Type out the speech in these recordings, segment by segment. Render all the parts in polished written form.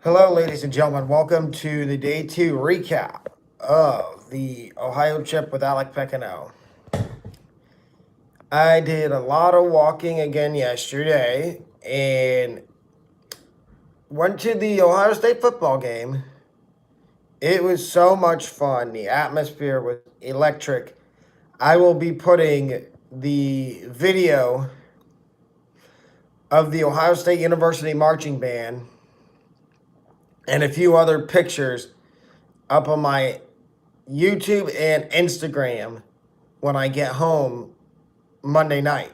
Hello, ladies and gentlemen. Welcome to the day two recap of the Ohio trip with Alec Pecano. I did a lot of walking again yesterday and went to the Ohio State football game. It was so much fun. The atmosphere was electric. I will be putting the video of the Ohio State University marching band and a few other pictures up on my YouTube and Instagram when I get home Monday night.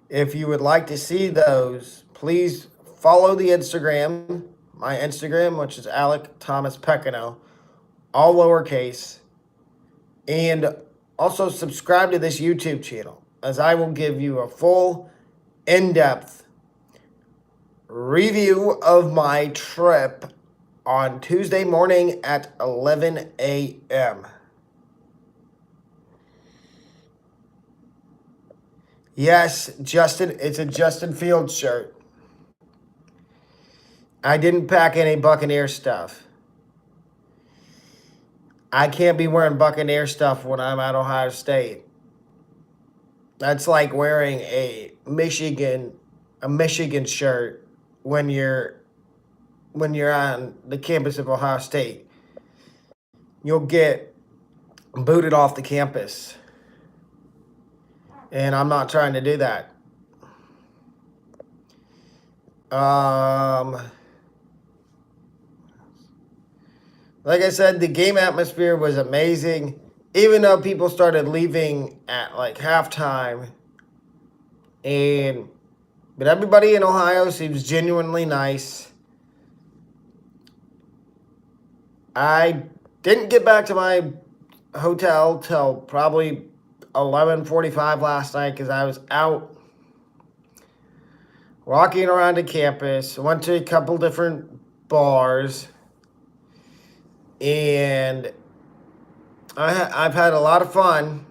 If you would like to see those, please follow the Instagram, my Instagram, which is Alec Thomas Pecano, all lowercase, and also subscribe to this YouTube channel, as I will give you a full, in-depth review of my trip on Tuesday morning at 11 a.m. Yes, Justin, it's a Justin Fields shirt. I didn't pack any Buccaneer stuff. I can't be wearing Buccaneer stuff when I'm at Ohio State. That's like wearing a Michigan shirt when you're on the campus of Ohio State. You'll get booted off the campus. And I'm not trying to do that. Like I said, the game atmosphere was amazing. Even though people started leaving at like halftime. But everybody in Ohio seems genuinely nice. I didn't get back to my hotel till probably 11:45 last night because I was out walking around the campus. Went to a couple different bars, and I've had a lot of fun.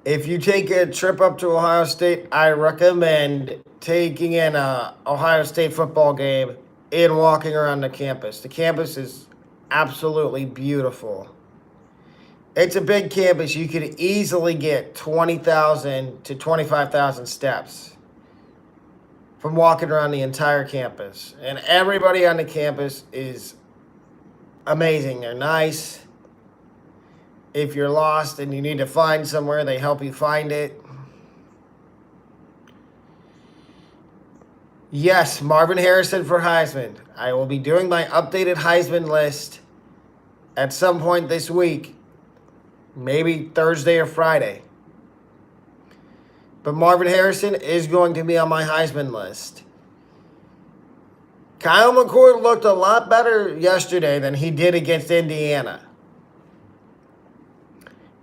If you take a trip up to Ohio State, I recommend taking in a Ohio State football game and walking around the campus. The campus is absolutely beautiful. It's a big campus. You could easily get 20,000 to 25,000 steps from walking around the entire campus. And everybody on the campus is amazing. They're nice. If you're lost and you need to find somewhere, they help you find it. Yes, Marvin Harrison for Heisman. I will be doing my updated Heisman list at some point this week. Maybe Thursday or Friday. But Marvin Harrison is going to be on my Heisman list. Kyle McCord looked a lot better yesterday than he did against Indiana.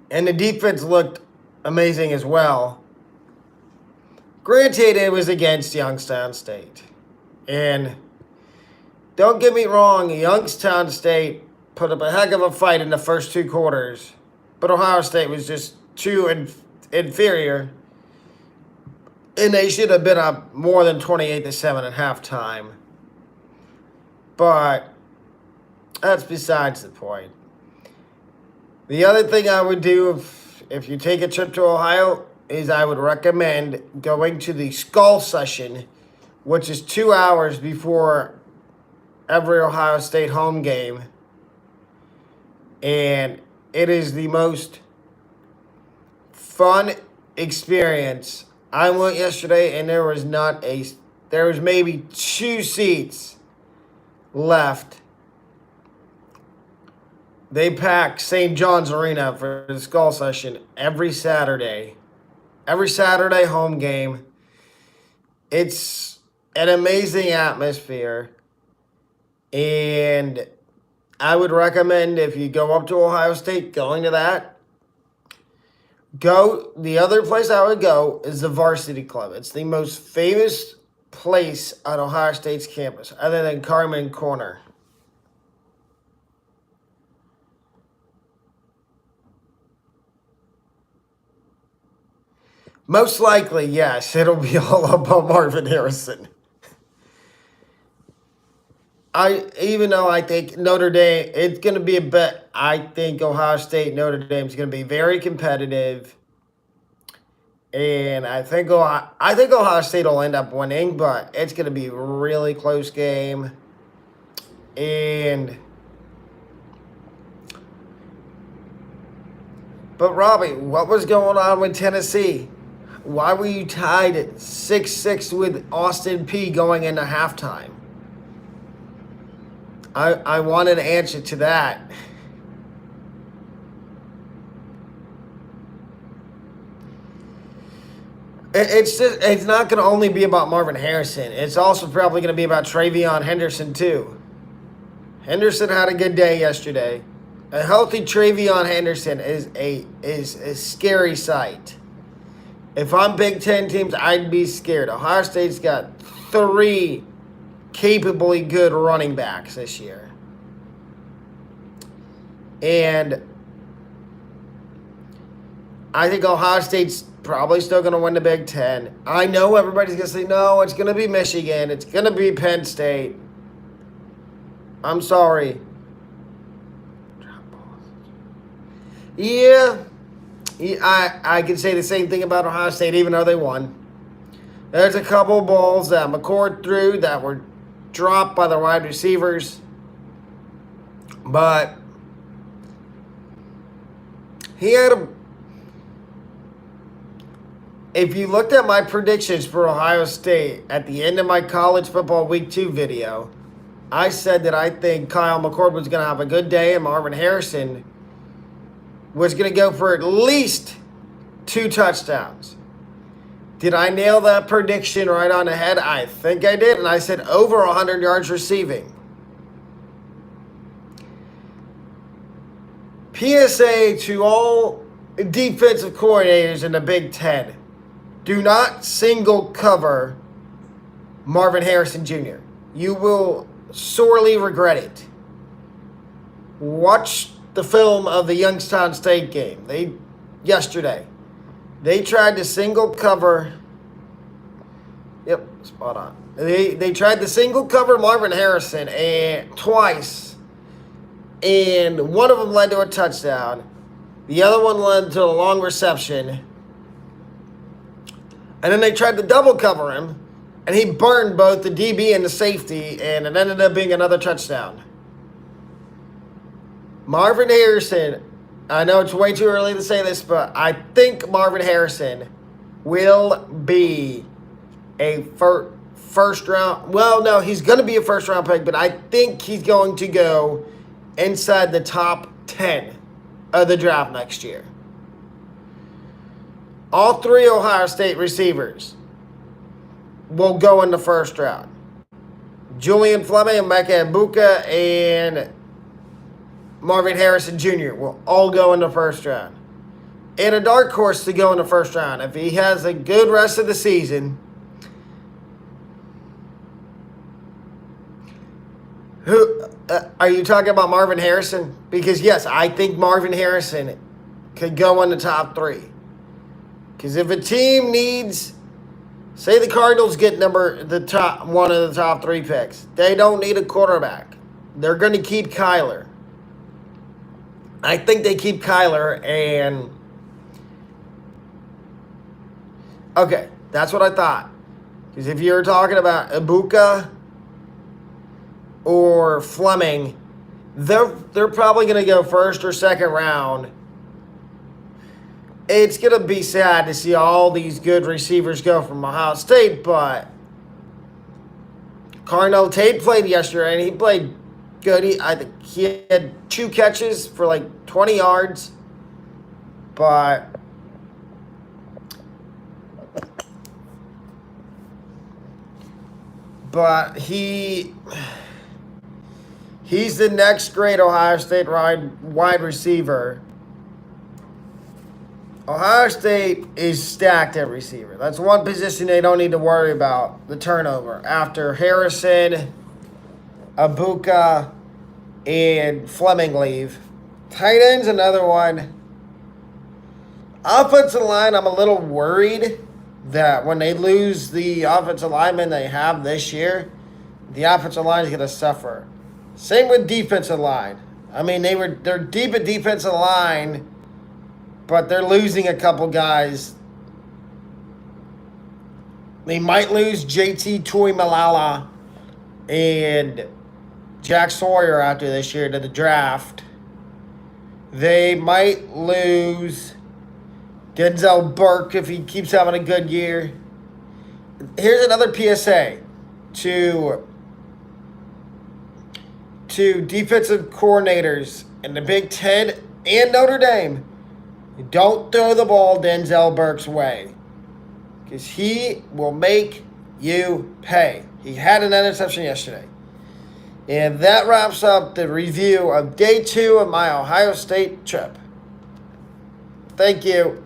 And the defense looked amazing as well. Granted, it was against Youngstown State. And don't get me wrong, Youngstown State put up a heck of a fight in the first two quarters. But Ohio State was just too inferior. And they should have been up more than 28-7 at halftime. But that's besides the point. The other thing I would do if you take a trip to Ohio is I would recommend going to the Skull Session, which is 2 hours before every Ohio State home game. And it is the most fun experience. I went yesterday and there was maybe 2 seats left. They pack St. John's Arena for the Skull Session every Saturday. Every Saturday home game. It's an amazing atmosphere. And I would recommend if you go up to Ohio State, going to that. The other place I would go is the Varsity Club. It's the most famous place on Ohio State's campus, other than Carmen Corner. Most likely, yes, it'll be all about Marvin Harrison. Even though I think Notre Dame, it's going to be a bet. I think Ohio State Notre Dame is going to be very competitive, and I think Ohio State will end up winning, but it's going to be a really close game. And but Robbie, what was going on with Tennessee? Why were you tied at 6-6 with Austin P going into halftime? I wanted an answer to that. It's not going to only be about Marvin Harrison. It's also probably going to be about Travion Henderson too. Henderson had a good day yesterday. A healthy Travion Henderson is a scary sight. If I'm Big Ten teams, I'd be scared. Ohio State's got 3 capably good running backs this year. And I think Ohio State's probably still going to win the Big Ten. I know everybody's going to say, no, it's going to be Michigan. It's going to be Penn State. I'm sorry. Yeah, I can say the same thing about Ohio State, even though they won. There's a couple balls that McCord threw that were dropped by the wide receivers. But he had a... If you looked at my predictions for Ohio State at the end of my college football week 2 video, I said that I think Kyle McCord was going to have a good day and Marvin Harrison was going to go for at least 2 touchdowns. Did I nail that prediction right on the head? I think I did, and I said over 100 yards receiving. PSA to all defensive coordinators in the Big Ten. Do not single cover Marvin Harrison Jr. You will sorely regret it. Watch the film of the Youngstown State game. Yesterday. They tried to single cover. Yep, spot on. They tried to single cover Marvin Harrison twice. And one of them led to a touchdown. The other one led to a long reception. And then they tried to double cover him. And he burned both the DB and the safety. And it ended up being another touchdown. Marvin Harrison, I know it's way too early to say this, but I think Marvin Harrison will be a first round. Well, no, he's going to be a first round pick, but I think he's going to go inside the top 10 of the draft next year. All 3 Ohio State receivers will go in the first round. Julian Fleming, Mecca Ibuka, and Marvin Harrison Jr. will all go in the first round. And a dark horse to go in the first round. If he has a good rest of the season, are you talking about Marvin Harrison? Because yes, I think Marvin Harrison could go in the top 3. Because if a team needs, say the Cardinals get one of the top 3 picks, they don't need a quarterback. They're going to keep Kyler. I think they keep Kyler and... Okay, that's what I thought. Because if you're talking about Ibuka or Fleming, they're probably going to go first or second round. It's going to be sad to see all these good receivers go from Ohio State, but Carnell Tate played yesterday, and he played good. I think he had 2 catches for like 20 yards. But he's the next great Ohio State wide receiver. Ohio State is stacked at receiver. That's one position they don't need to worry about, the turnover. After Harrison, Ibuka, and Fleming leave. Tight end's another one. Offensive line, I'm a little worried that when they lose the offensive lineman they have this year, the offensive line is going to suffer. Same with defensive line. I mean, they're deep at defensive line, but they're losing a couple guys. They might lose JT Malala and Jack Sawyer after this year to the draft. They might lose Denzel Burke if he keeps having a good year. Here's another PSA to defensive coordinators in the Big Ten and Notre Dame. Don't throw the ball Denzel Burke's way, because he will make you pay. He had an interception yesterday. And that wraps up the review of day 2 of my Ohio State trip. Thank you.